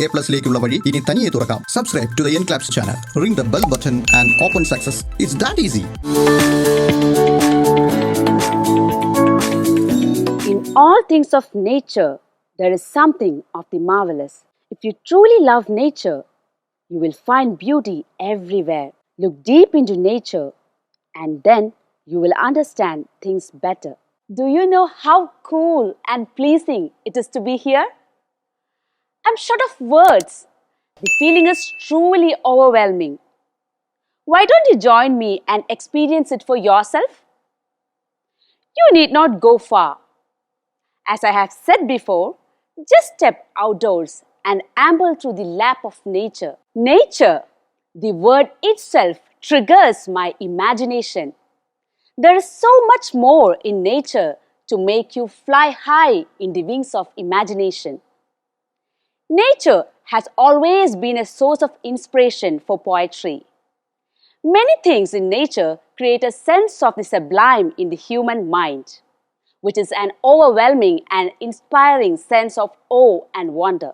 A+ലേക്കുള്ള വഴി ഇനി തനിയെ തുറക്കാം. Subscribe to the ENCLAPS channel. Ring the bell button and open success. It's that easy. In all things of nature, there is something of the marvelous. If you truly love nature, you will find beauty everywhere. Look deep into nature and then you will understand things better. Do you know how cool and pleasing it is to be here? I'm short of words. The feeling is truly overwhelming. Why don't you join me and experience it for yourself? You need not go far. As I have said before, just step outdoors and amble through the lap of nature. Nature, the word itself triggers my imagination. There is so much more in nature to make you fly high in the wings of imagination. Nature has always been a source of inspiration for poetry. Many things in nature create a sense of the sublime in the human mind, which is an overwhelming and inspiring sense of awe and wonder.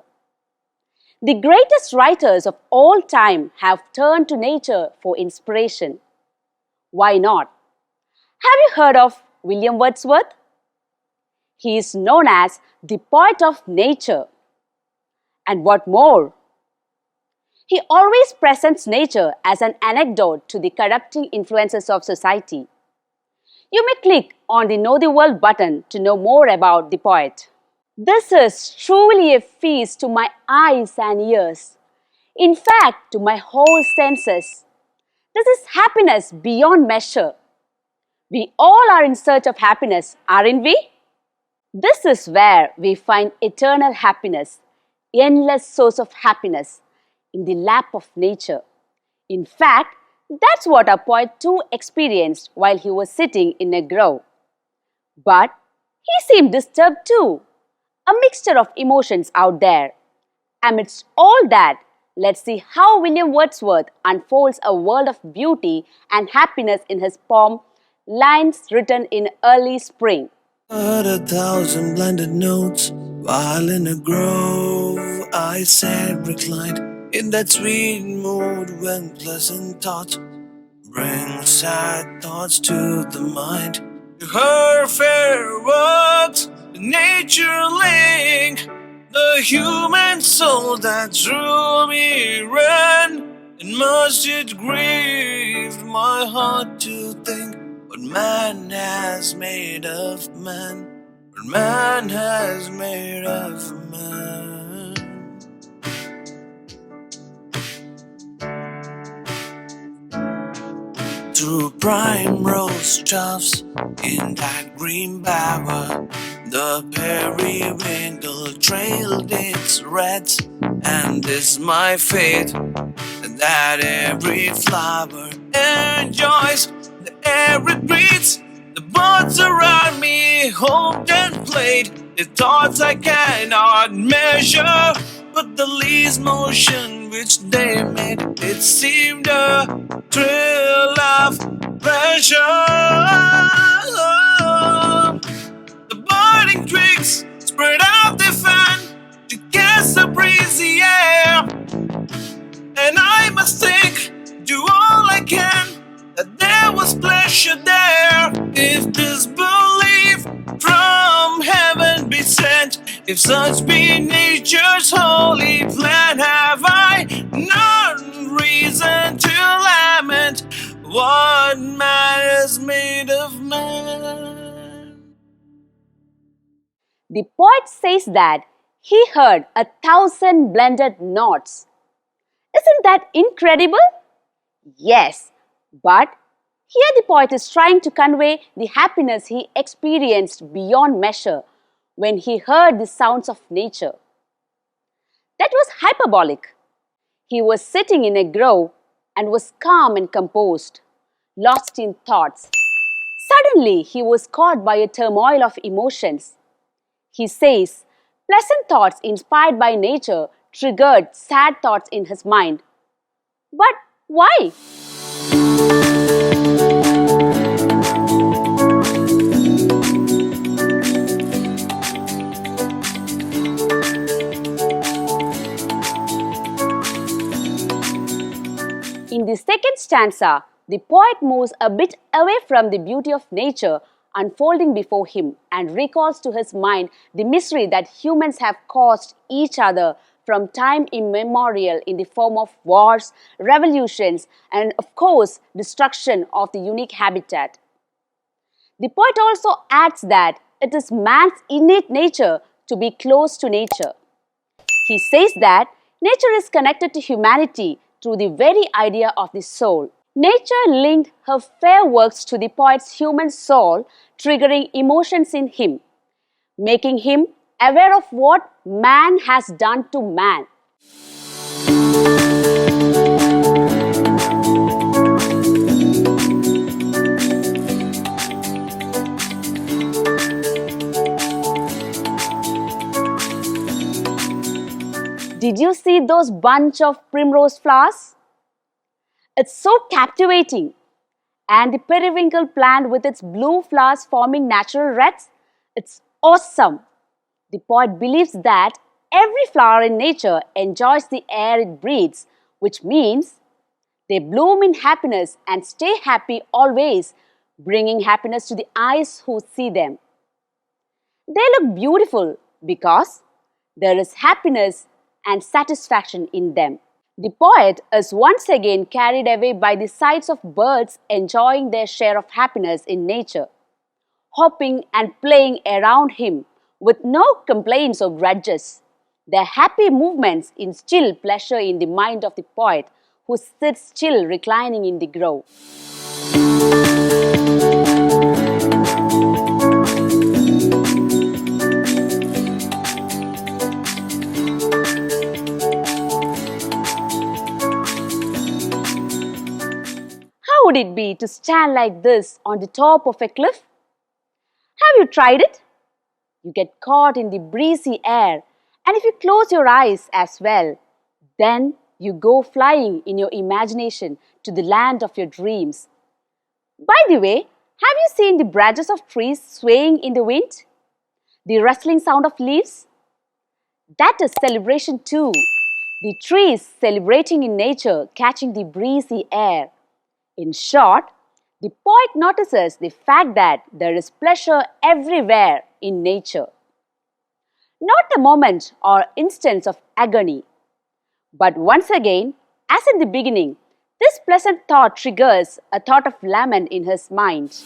The greatest writers of all time have turned to nature for inspiration. Why not? Have you heard of William Wordsworth? He is known as the poet of nature. And what more? He always presents nature as an anecdote to the corrupting influences of society. You may click on the Know the World button to know more about the poet. This is truly a feast to my eyes and ears. In fact, to my whole senses. This is happiness beyond measure. We all are in search of happiness, aren't we? This is where we find eternal happiness, endless source of happiness, in the lap of nature. In fact, that's what our poet too experienced while he was sitting in a grove. But he seemed disturbed too, a mixture of emotions out there. Amidst all that, let's see how William Wordsworth unfolds a world of beauty and happiness in his poem, Lines Written in Early Spring. Heard 1,000 blended notes while in a grove. I sat reclined in that sweet mood when pleasant thoughts bring sad thoughts to the mind. Her fair words, the nature link, the human soul that through me ran, and must it grieved my heart to think what man has made of man, what man has made of man. Through primrose troughs in that green bower, the periwinkle trailed its reds, and this my fate, that every flower enjoys the air it breathes. The birds around me hoped and played, the thoughts I cannot measure, but the least motion which they made, it seemed a thrill of pleasure. The budding twigs spread out their fan to catch the breezy air, and I must think, do all I can, that there was pleasure there. If this belief from heaven be sent, if such be nature's holy plan, have I none reason to lament what man is made of man? The poet says that he heard 1,000 blended notes. Isn't that incredible? Yes, but here the poet is trying to convey the happiness he experienced beyond measure when he heard the sounds of nature. That was hyperbolic. He was sitting in a grove and was calm and composed, lost in thoughts. Suddenly, he was caught by a turmoil of emotions. He says, pleasant thoughts inspired by nature triggered sad thoughts in his mind. But why? the second stanza, the poet moves a bit away from the beauty of nature unfolding before him and recalls to his mind the misery that humans have caused each other from time immemorial in the form of wars, revolutions, and of course, destruction of the unique habitat. The poet also adds that it is man's innate nature to be close to nature. He says that nature is connected to humanity through the very idea of the soul. Nature linked her fair works to the poet's human soul, triggering emotions in him, making him aware of what man has done to man. Did you see those bunch of primrose flowers? It's so captivating. And the periwinkle plant with its blue flowers forming natural reds? It's awesome. The poet believes that every flower in nature enjoys the air it breathes, which means they bloom in happiness and stay happy always, bringing happiness to the eyes who see them. They look beautiful because there is happiness and satisfaction in them. The poet is once again carried away by the sights of birds enjoying their share of happiness in nature, hopping and playing around him with no complaints or grudges. Their happy movements instill pleasure in the mind of the poet, who sits still reclining in the grove. How would it be to stand like this on the top of a cliff? Have you tried it? You get caught in the breezy air, and if you close your eyes as well, then you go flying in your imagination to the land of your dreams. By the way, have you seen the branches of trees swaying in the wind? The rustling sound of leaves? That is celebration too. The trees celebrating in nature, catching the breezy air. In short, the poet notices the fact that there is pleasure everywhere in nature. Not a moment or instance of agony. But once again, as in the beginning, this pleasant thought triggers a thought of lament in his mind.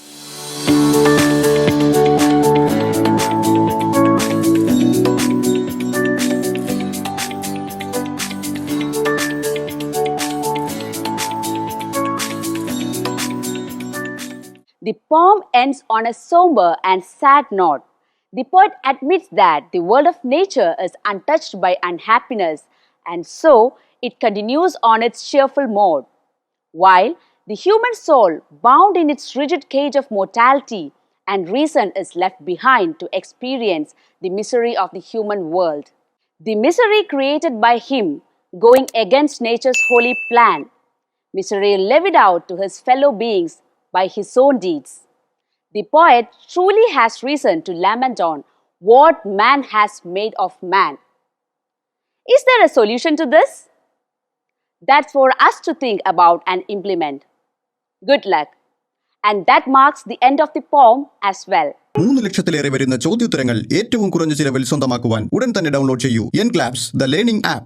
The poem ends on a somber and sad note. The poet admits that the world of nature is untouched by unhappiness, and so it continues on its cheerful mode, while the human soul, bound in its rigid cage of mortality and reason, is left behind to experience the misery of the human world. The misery created by him going against nature's holy plan, misery levied out to his fellow beings by his own deeds. The poet truly has reason to lament on what man has made of man. Is there a solution to this? That's for us to think about and implement. Good luck. And that marks the end of the poem as well. 3 ലക്ഷത്തിലേറെ വരുന്ന ചോദ്യോത്തരങ്ങൾ ഏറ്റവും കുറഞ്ഞ ചിലവിൽ സ്വന്തമാക്കുവാൻ ഉടൻ തന്നെ download ചെയ്യൂ ENCLAPS The Learning App.